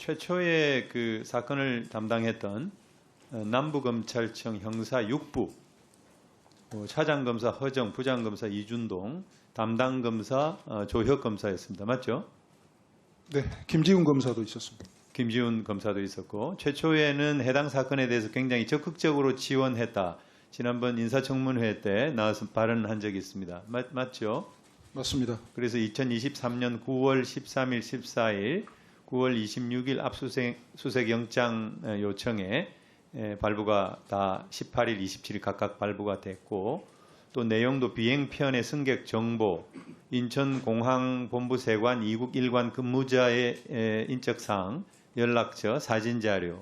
최초의 그 사건을 담당했던 남부검찰청 형사 6부 차장검사 허정, 부장검사 이준동, 담당검사 조혁 검사였습니다. 맞죠? 네, 김지훈 검사도 있었습니다. 김지훈 검사도 있었고 최초에는 해당 사건에 대해서 굉장히 적극적으로 지원했다. 지난번 인사청문회 때 나와서 발언한 적이 있습니다. 맞죠? 맞습니다. 그래서 2023년 9월 13일, 14일, 9월 26일 압수수색 영장 요청에 발부가 다 18일, 27일 각각 발부가 됐고 또 내용도 비행편의 승객 정보, 인천공항본부 세관 2국 1관 근무자의 인적사항, 연락처, 사진자료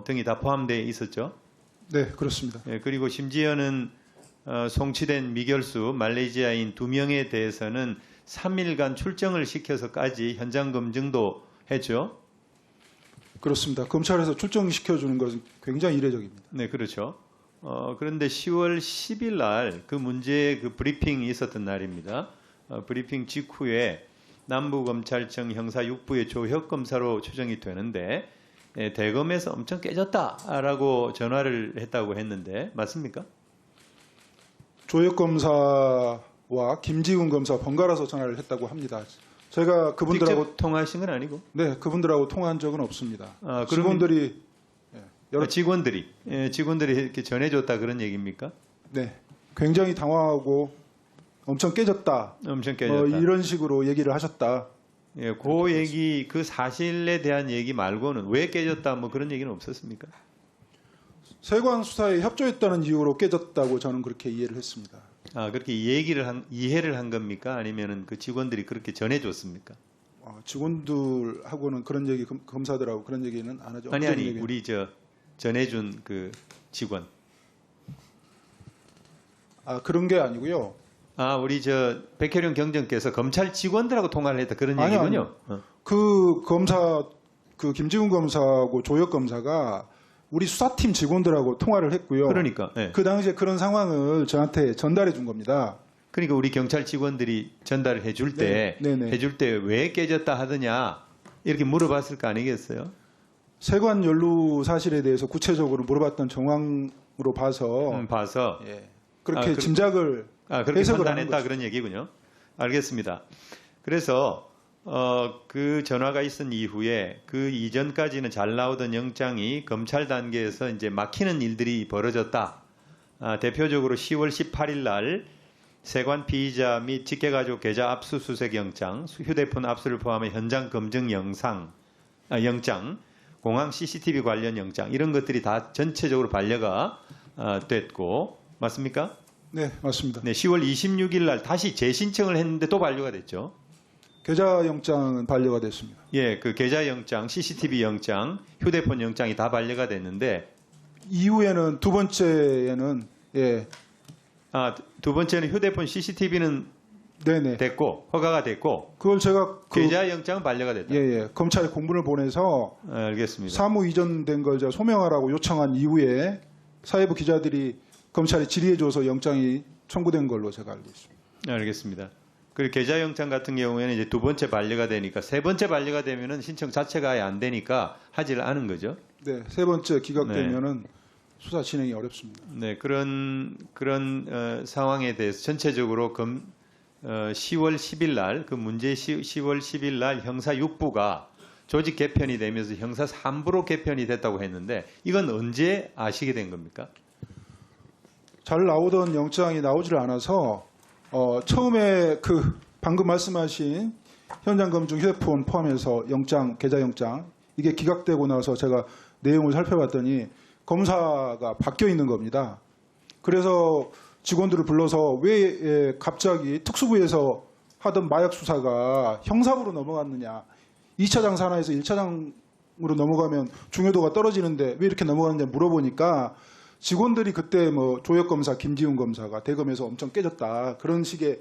등이 다 포함되어 있었죠. 네, 그렇습니다. 그리고 심지어는 송치된 미결수 말레이시아인 2명에 대해서는 3일간 출정을 시켜서까지 현장 검증도 했죠. 그렇습니다. 검찰에서 출정시켜주는 것은 굉장히 이례적입니다. 네, 그렇죠. 그런데 10월 10일 날 그 문제의 그 브리핑이 있었던 날입니다. 브리핑 직후에 남부검찰청 형사 6부의 조혁 검사로 추정이 되는데 대검에서 엄청 깨졌다라고 전화를 했다고 했는데 맞습니까? 조혁 검사와 김지훈 검사 번갈아서 전화를 했다고 합니다. 제가 그분들하고 직접 통화하신 건 아니고? 네, 그분들하고 통화한 적은 없습니다. 직원들이 여러 직원들이 이렇게 전해줬다 그런 얘기입니까? 네, 굉장히 당황하고 엄청 깨졌다. 엄청 깨졌다. 이런 식으로 얘기를 하셨다. 예, 그 얘기, 그 사실에 대한 얘기 말고는 왜 깨졌다 뭐 그런 얘기는 없었습니까? 세관 수사에 협조했다는 이유로 깨졌다고 저는 그렇게 이해를 했습니다. 그렇게 이해를 한 겁니까? 아니면은 그 직원들이 그렇게 전해줬습니까? 직원들하고는 그런 얘기, 검사들하고 그런 얘기는 안 하죠. 아니, 우리 전해준 그 직원. 그런 게 아니고요. 우리 백혜령 경정께서 검찰 직원들하고 통화를 했다 그런 아니요, 얘기군요. 그 김지훈 검사하고 조혁 검사가 우리 수사팀 직원들하고 통화를 했고요. 그러니까. 네. 그 당시에 그런 상황을 저한테 전달해 준 겁니다. 그러니까 우리 경찰 직원들이 전달을 해줄 때, 해줄 때 왜 깨졌다 하더냐 이렇게 물어봤을 거 아니겠어요? 세관 연루 사실에 대해서 구체적으로 물어봤던 정황으로 봐서, 그렇게 짐작을 그렇게 해석을 판단했다 그런 얘기군요. 알겠습니다. 그래서 그 전화가 있은 이후에 그 이전까지는 잘 나오던 영장이 검찰 단계에서 이제 막히는 일들이 벌어졌다. 대표적으로 10월 18일 날 세관 피의자 및 직계가족 계좌 압수수색 영장, 휴대폰 압수를 포함해 현장 검증 영장, 공항 CCTV 관련 영장 이런 것들이 다 전체적으로 반려가 됐고 맞습니까? 네, 맞습니다. 네, 10월 26일 날 다시 재신청을 했는데 또 반려가 됐죠. 계좌 영장은 반려가 됐습니다. 예, 그 계좌 영장, CCTV 영장, 휴대폰 영장이 다 반려가 됐는데 이후에는 두 번째에는 두 번째는 휴대폰 CCTV는 됐고 허가가 됐고 그걸 제가 계좌 영장은 반려가 됐다. 검찰에 공문을 보내서 알겠습니다. 사무 이전된 걸 제가 소명하라고 요청한 이후에 사회부 기자들이 검찰에 질의해줘서 영장이 청구된 걸로 제가 알고 있습니다. 알겠습니다. 그리고 계좌 영장 같은 경우에는 이제 두 번째 반려가 되니까 세 번째 반려가 되면은 신청 자체가 아예 안 되니까 하지를 않은 거죠. 네, 세 번째 기각되면은 수사 진행이 어렵습니다. 네, 그런 상황에 대해서 전체적으로 10월 10일 날 그 문제 10월 10일 날 형사 6부가 조직 개편이 되면서 형사 3부로 개편이 됐다고 했는데 이건 언제 아시게 된 겁니까? 잘 나오던 영장이 나오지를 않아서 처음에 방금 말씀하신 현장 검증 휴대폰 포함해서 계좌 영장 이게 기각되고 나서 제가 내용을 살펴봤더니 검사가 바뀌어 있는 겁니다. 그래서 직원들을 불러서 왜 갑자기 특수부에서 하던 마약 수사가 형사부로 넘어갔느냐. 2차장 산하에서 1차장으로 넘어가면 중요도가 떨어지는데 왜 이렇게 넘어갔느냐 물어보니까 직원들이 그때 조혁 검사, 김지훈 검사가 대검에서 엄청 깨졌다. 그런 식의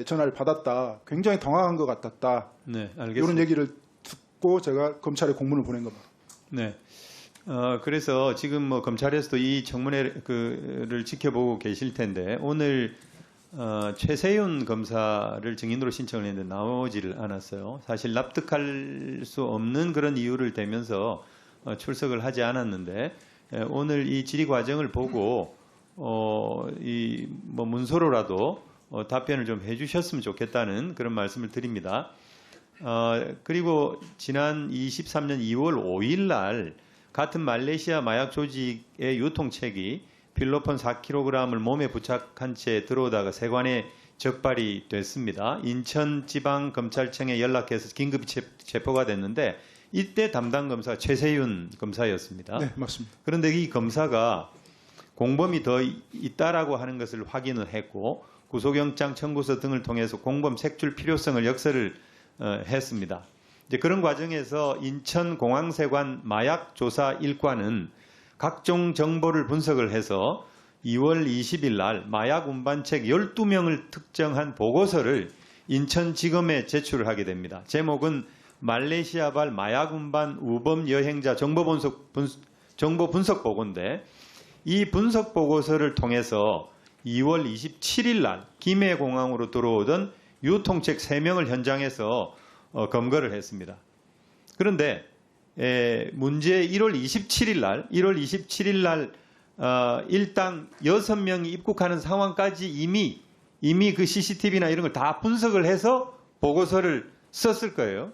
전화를 받았다. 굉장히 당황한 것 같았다. 네, 알겠습니다. 이런 얘기를 듣고 제가 검찰에 공문을 보낸 겁니다. 네. 그래서 지금 검찰에서도 이 청문회를 지켜보고 계실 텐데 오늘 최세윤 검사를 증인으로 신청을 했는데 나오지를 않았어요. 사실 납득할 수 없는 그런 이유를 대면서 출석을 하지 않았는데 오늘 이 질의 과정을 보고 이 뭐 문서로라도 답변을 좀 해주셨으면 좋겠다는 그런 말씀을 드립니다. 그리고 지난 23년 2월 5일 날 같은 말레이시아 마약 조직의 유통책이 필로폰 4kg을 몸에 부착한 채 들어오다가 세관에 적발이 됐습니다. 인천지방검찰청에 연락해서 긴급 체포가 됐는데 이때 담당 검사가 최세윤 검사였습니다. 네, 맞습니다. 그런데 이 검사가 공범이 더 있다라고 하는 것을 확인을 했고 구속영장 청구서 등을 통해서 공범 색출 필요성을 역설을 했습니다. 이제 그런 과정에서 인천공항세관 마약조사 1과는 각종 정보를 분석을 해서 2월 20일 날 마약 운반책 12명을 특정한 보고서를 인천지검에 제출을 하게 됩니다. 제목은 말레이시아발 마약 운반 우범 여행자 정보 분석 보고인데 이 분석 보고서를 통해서 2월 27일 날 김해공항으로 들어오던 유통책 3명을 현장에서 검거를 했습니다. 그런데 문제 1월 27일 날 일당 6명이 입국하는 상황까지 이미 그 CCTV나 이런 걸 다 분석을 해서 보고서를 썼을 거예요.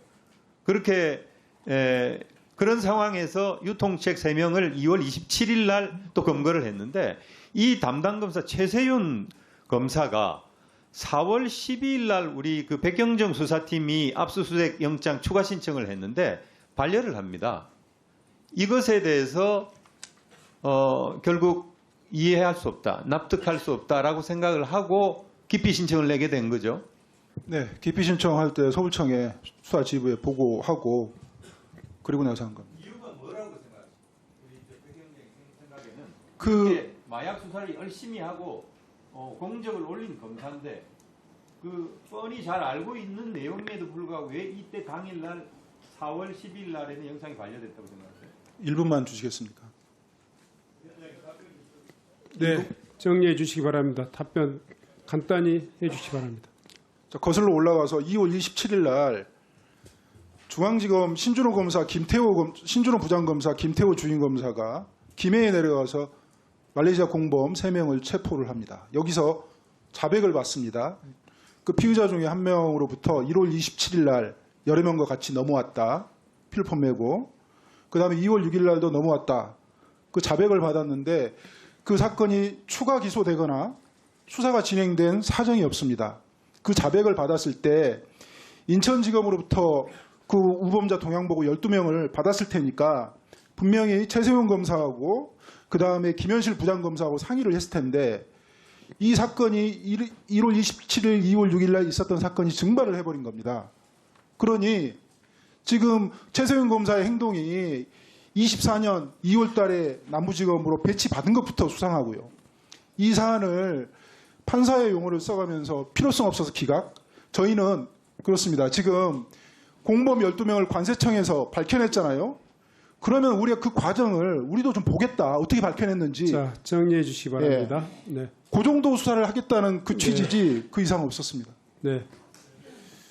그렇게 그런 상황에서 유통책 3명을 2월 27일 날 또 검거를 했는데 이 담당 검사 최세윤 검사가 4월 12일 날 우리 그 백경정 수사팀이 압수수색 영장 추가 신청을 했는데 반려를 합니다. 이것에 대해서 결국 이해할 수 없다, 납득할 수 없다라고 생각을 하고 기피 신청을 내게 된 거죠. 네, 기피 신청할 때 서울청에 수사지부에 보고하고 그리고 나서 한 겁니다. 이유가 뭐라고 생각하세요? 우리 백경정 생각에는 그 마약 수사를 열심히 하고 공적을 올린 검사인데 그 뻔히 잘 알고 있는 내용에도 불구하고 왜 이때 당일날 4월 10일 날에는 영상이 반려됐다고 생각하세요? 1분만 주시겠습니까? 네, 정리해 주시기 바랍니다. 답변 간단히 해 주시기 바랍니다. 자, 거슬러 올라가서 2월 27일 날 중앙지검 신준호 부장검사 김태호 주임검사가 김해에 내려가서 말레이시아 공범 3명을 체포를 합니다. 여기서 자백을 받습니다. 그 피의자 중에 한 명으로부터 1월 27일 날 여러 명과 같이 넘어왔다. 필폰 메고. 그 다음에 2월 6일 날도 넘어왔다. 그 자백을 받았는데 그 사건이 추가 기소되거나 수사가 진행된 사정이 없습니다. 그 자백을 받았을 때 인천지검으로부터 그 우범자 동향보고 12명을 받았을 테니까 분명히 최세훈 검사하고 그 다음에 김현실 부장검사하고 상의를 했을 텐데 이 사건이 1월 27일, 2월 6일 날 있었던 사건이 증발을 해버린 겁니다. 그러니 지금 최세훈 검사의 행동이 24년 2월 달에 남부지검으로 배치받은 것부터 수상하고요. 이 사안을 판사의 용어를 써가면서 필요성 없어서 기각? 저희는 그렇습니다. 지금 공범 12명을 관세청에서 밝혀냈잖아요. 그러면 우리가 그 과정을 우리도 좀 보겠다. 어떻게 밝혀냈는지. 자, 정리해 주시기 바랍니다. 네. 그 정도 수사를 하겠다는 그 취지지 그 이상 없었습니다. 네.